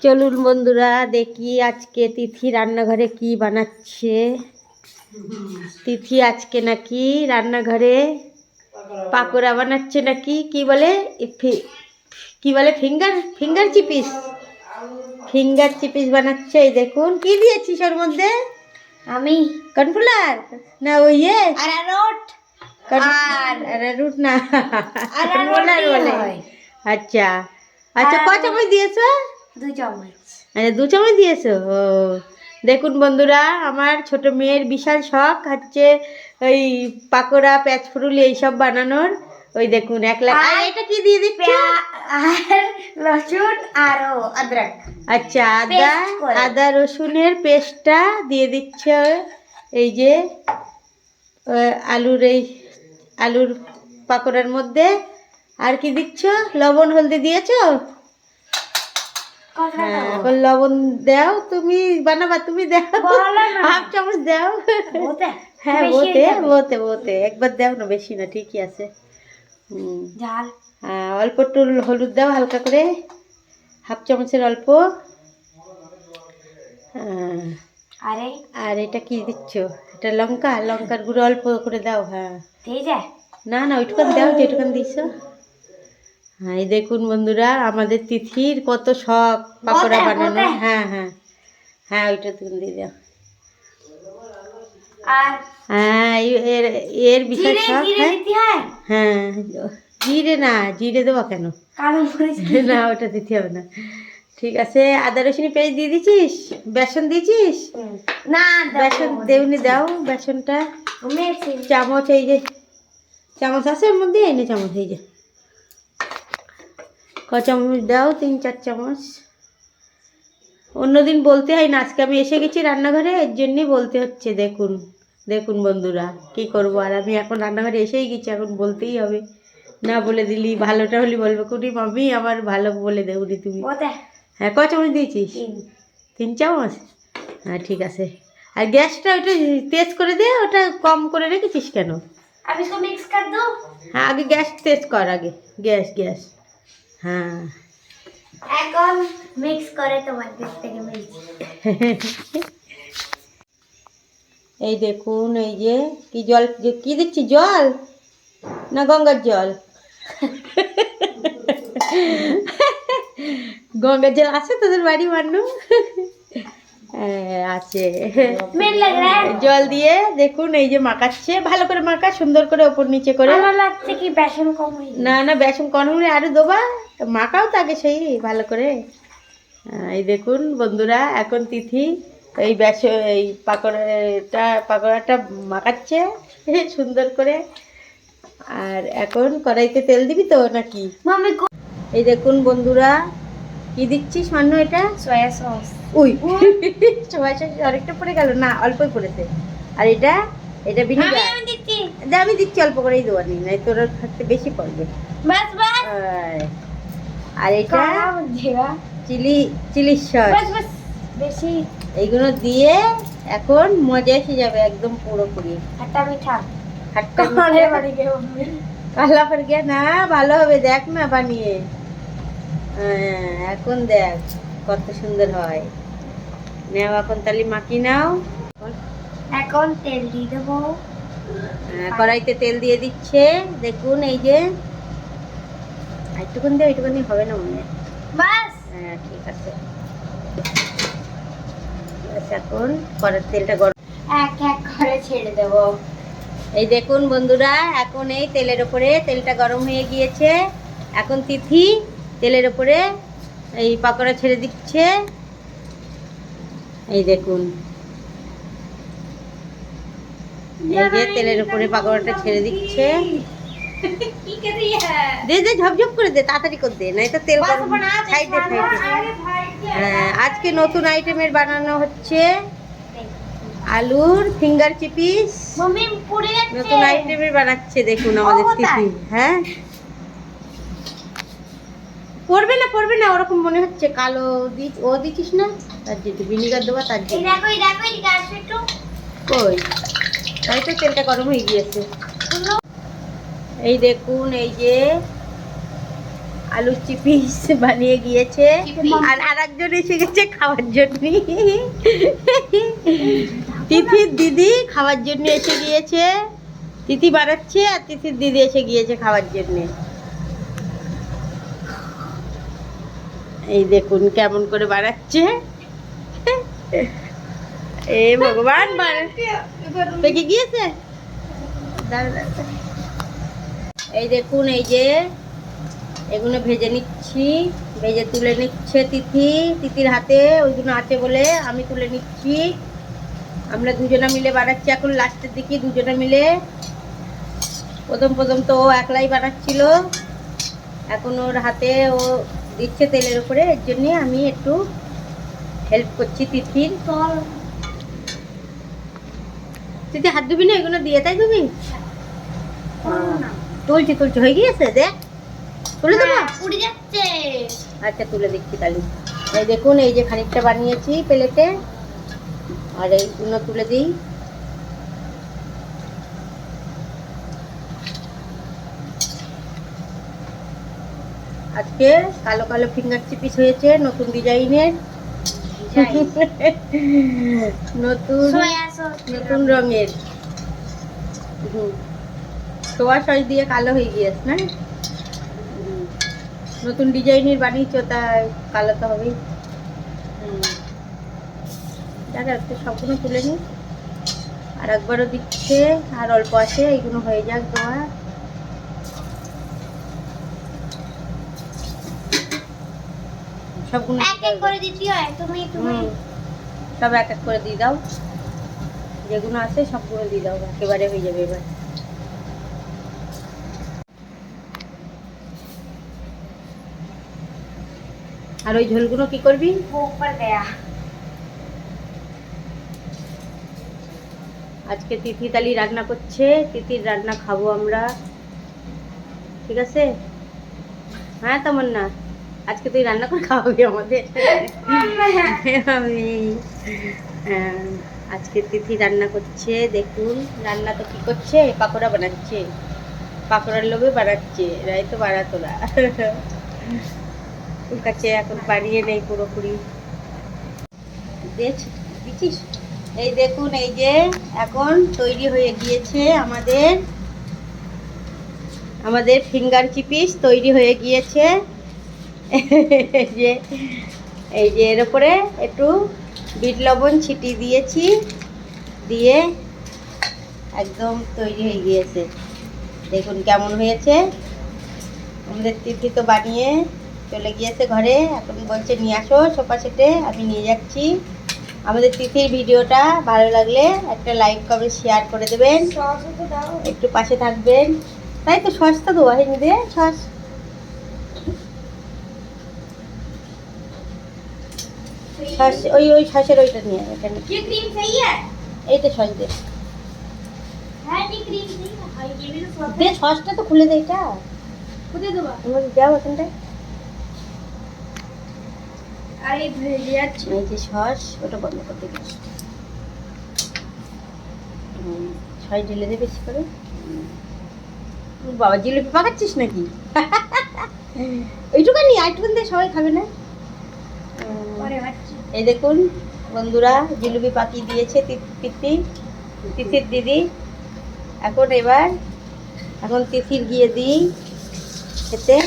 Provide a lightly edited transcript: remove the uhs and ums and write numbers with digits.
চলুন বন্ধুরা দেখি আজকে তিথি রান্নাঘরে কি বানাচ্ছে। তিথি আজকে নাকি রান্নাঘরে পাকোড়া বানাচ্ছে নাকি কি বলে ফিঙ্গার চিপিস বানাচ্ছে। এই দেখুন কি দিয়েছিস ওর মধ্যে? আমি কর্নফ্লাওয়ার না ওই রুট না কর্নফ্লাওয়ার বলে। আচ্ছা আচ্ছা, ক চামচ দিয়েছো? 2 চামচ। আচ্ছা 2 চামচ দিয়েছো। ও দেখুন বন্ধুরা, আমার ছোট মেয়ের বিশাল শখ হচ্ছে ওই পাকোড়া প্যাঁচফুরুলি এইসব বানানোর। ওই দেখুন 1 লাখ। আর এটা কি দিয়ে দিচ্ছ? আর রসুন আর অদরক। আচ্ছা আদা রসুনের পেস্টটা দিয়ে দিচ্ছ। এই যে আলুর পাকোড়ার মধ্যে। আর কি দিচ্ছ? লবণ হলদি দিয়েছো? হ্যাঁ, এখন লবণ দাও। তুমি বানাবা, তুমি দাও, হাফ চামচ দাও। হ্যাঁ বলতে একবার দাও না, বেশি না, ঠিকই আছে। হ্যাঁ, অল্প একটু হলুদ দাও, হালকা করে, হাফ চামচের অল্প। আর এটা কি দিচ্ছ? এটা লঙ্কার গুঁড়ো অল্প করে দাও। হ্যাঁ না ওইটুকান দাও যেটুকান দিছো। হ্যাঁ, এই দেখুন বন্ধুরা, আমাদের তিথির কত শখ পাকোড়া বানানো। হ্যাঁ হ্যাঁ হ্যাঁ, ওইটা তুমি দিয়ে দাও। হ্যাঁ, এর বিশেষ শখ। হ্যাঁ জিরে দেবো কেন? না ওটা দিতে হবে না। ঠিক আছে, আদা রসুন পেস্ট দিয়ে দিছিস? বেসন দিয়েছিস? না বেসন দেউনি, দাও বেসনটা। চামচ, এই যে চামচ আছে ওর মধ্যে, এনে চামচ, এই যে ক চামচ দাও? 3-4 চামচ। অন্যদিন বলতে হয় না, আজকে আমি এসে গেছি রান্নাঘরে, এর জন্যই বলতে হচ্ছে। দেখুন বন্ধুরা, কি করব। আর আমি এখন রান্নাঘরে এসেই গেছি, এখন বলতেই হবে। না বলে দিলি ভালোটা হলে বলবে কুটি মামি আমার ভালো বলে দেউনি তুমি। হ্যাঁ, ক চামচ দিয়েছিস? 3 চামচ। হ্যাঁ ঠিক আছে। আর গ্যাসটা ওটা তেজ করে দে, ওটা কম করে রেখেছিস কেন? হ্যাঁ, আগে গ্যাস তেজ কর, আগে গ্যাস। হ্যাঁ, এখন মিক্স করে তোমার দিক থেকে মিলছে। এই দেখুন, এই যে কি জল, কি দিচ্ছি? জল না গঙ্গার জল? গঙ্গার জল আছে তোদের বাড়ি মানু? আছে। জল দিয়ে দেখুন এই যে মাখাচ্ছে, ভালো করে মাখা, সুন্দর করে ওপর নিচে করে। লাগছে কি বেসন কম হয়ে? না বেসন কম হলে আরো দেবা, মাখাও তাকে সেই ভালো করে। এই দেখুন বন্ধুরা, এখন তিথি এই পাকোড়াটা মাখাচ্ছে সুন্দর করে। আর এখন কড়াইতে তেল দিবি তো নাকি? এই দেখুন বন্ধুরা, কি দিচ্ছিস মান্নু? এটা soya sauce. We soya sauce অনেকটা পড়ে গেল না, অল্পই পড়েছে। আর এটা ভিনেগার। আমি দিচ্ছি অল্প করেই দেওয়া নি, নাই তোর থাকতে বেশি পড়বে। আর এটা চিলি সস বেশি। এইগুলো দিয়ে এখন মজা এসে যাবে একদম পুরোপুরি। কালা পড় গিয়া না, ভালো হবে, দেখ না বানিয়ে। হ্যাঁ, এখন দেখ কত সুন্দর হয়। নাও এখন তালি মাখি নাও। এখন তেল দিয়ে দেবো। কড়াইতে তেল দিয়ে দিচ্ছে, দেখুন এই যে। একটুখানি দেও, একটুখানি হবে না মনে হয়। বাস। হ্যাঁ ঠিক আছে। এখন কড়ার তেলটা গরম, এক করে ছেড়ে দেবো। এই দেখুন বন্ধুরা, এখন এই তেলের ওপরে তেলটা গরম হয়ে গিয়েছে। এখন তিথি তেলের ওপরে এই পাকোড়া ছেড়ে দিচ্ছে। এই দেখুন, এই যে তেলের উপরে পাকোড়াটা ছেড়ে দিচ্ছে। দে ঝপঝপ করে দে, তাড়াতাড়ি করে দে, নাই তো তেল গরম। সাইডে। হ্যাঁ, আজকে নতুন আইটেমের বানানো হচ্ছে আলুর ফিঙ্গার চিপিস। নতুন আইটেমের বানাচ্ছে দেখুন আমাদের তিথি। হ্যাঁ, পড়বে না ওরকম মনে হচ্ছে। কালো ও দিচ্ছিস না, তার যেটা ভিনিগার দেওয়া তার জন্য। কই, তাই তো তেলটা গরম হয়ে গিয়েছে। এই দেখুন, এই যে আলুর চিপিস বানিয়ে গিয়েছে, আর আরেকজন এসে গেছে খাওয়ার জন্য। তিথির দিদি খাওয়ার জন্য এসে গিয়েছে, তিথি বানাচ্ছে আর তিথির দিদি এসে গিয়েছে খাওয়ার জন্যে। এই দেখুন কেমন করে বানাচ্ছে। এ ভগবান, পেকে গিয়েছে। এই দেখুন, এই যে এগুলো ভেজে নিচ্ছি, ভেজে তুলে নিচ্ছে তিথি। তিথির হাতে ওইগুলো আছে বলে আমি তুলে নিচ্ছি। আমরা দুজনা মিলে বানাচ্ছি এখন, লাস্টের দিকে দুজনা মিলে। প্রথম তো ও একলাই বানাচ্ছিল, এখন ওর হাতে ও দিচ্ছে তেলের উপরে, এর জন্যে আমি একটু হেল্প করছি তিথির। তিথি হাত ধুবি না, এগুলো দিয়ে তাই ধুবি? তুলছি হয়ে গিয়েছে, দেখ তুলে দেবো। পুড়ে যাচ্ছে। আচ্ছা তুলে দিচ্ছি তাহলে। এই দেখুন, এই যে খানিকটা বানিয়েছি প্লেটে, আর এইগুলো তুলে দিই। আজকে কালো কালো ফিঙ্গার চিপিস হয়েছে, নতুন ডিজাইনের, নতুন রঙের। সোয়া সস দিয়ে কালো হয়ে গিয়েছে না? নতুন ডিজাইনের বানিয়েছো, তাই কালো তো হবেই। দেখা যাচ্ছে সবগুলো তুলে নিই, আর একবারও দিচ্ছে, আর অল্প আছে, এইগুলো হয়ে যাক দেওয়া। সবগুলো এক এক করে দিতে হয়, তুমি সব এক এক করে দিয়ে দাও, যেগুলো আছে সবগুলো দিয়ে দাও, একেবারে হয়ে যাবে এবার। আর ওই ঝোলগুলো কি করবি? উপর দেয়া। আজকে তিথি তালি রান্না করছে, তিথির রান্না খাবো আমরা, ঠিক আছে? হ্যাঁ তামান্না, আজকে তুই রান্না করে খাওয়াবি আমাদের। আজকে তিথি রান্না করছে, দেখুন রান্না তো কি করছে, পাকোড়া বানাচ্ছে, পাকোড়ার লোভে বানাচ্ছে, রাই তো বানাতোরা। ওর কাছে এখন বানিয়ে নেই পুরোপুরি, দেখছিস? এই দেখুন, এই যে এখন তৈরি হয়ে গিয়েছে আমাদের ফিঙ্গার চিপিস তৈরি হয়ে গিয়েছে। এই যে এর উপরে একটু বিট লবণ ছিটিয়ে দিয়েছি, দিয়ে একদম তৈরি হয়ে গিয়েছে। দেখুন কেমন হয়েছে। আমাদের তিথি তো বানিয়ে চলে গিয়েছে ঘরে, এখন বলছে নিয়ে আসো সোফা সেটে, আমি নিয়ে যাচ্ছি। আমাদের তিথির ভিডিওটা ভালো লাগলে একটা লাইক কমেন্ট শেয়ার করে দেবেন, একটু পাশে থাকবেন। তাই তো সস তো দেওয়া হয়নি, দে সস। সস ওই সসের ওইটা নিয়ে, এটা নিয়ে। ये क्रीम सही है? এই তো সস দে, है नहीं क्रीम सही है? हां ये भी तो দে সসটা তো খুলে দে, এটা खुद दे दो। আমাকে দাও এখানটায়। अरे भैया এই যে সস, ওটা বন্ধ করে দিবি। সস ঢেলে দে বেশি করে। বাবা জিলিপি পাকাচ্ছিস নাকি? এইটুখানি আইটুখান দিয়ে সবাই খাবে না? अरे अच्छा এই দেখুন বন্ধুরা, জিলিপি পাকিয়ে দিয়েছে তিথির দিদি। এখন তিথির গিয়ে দিই খেতে।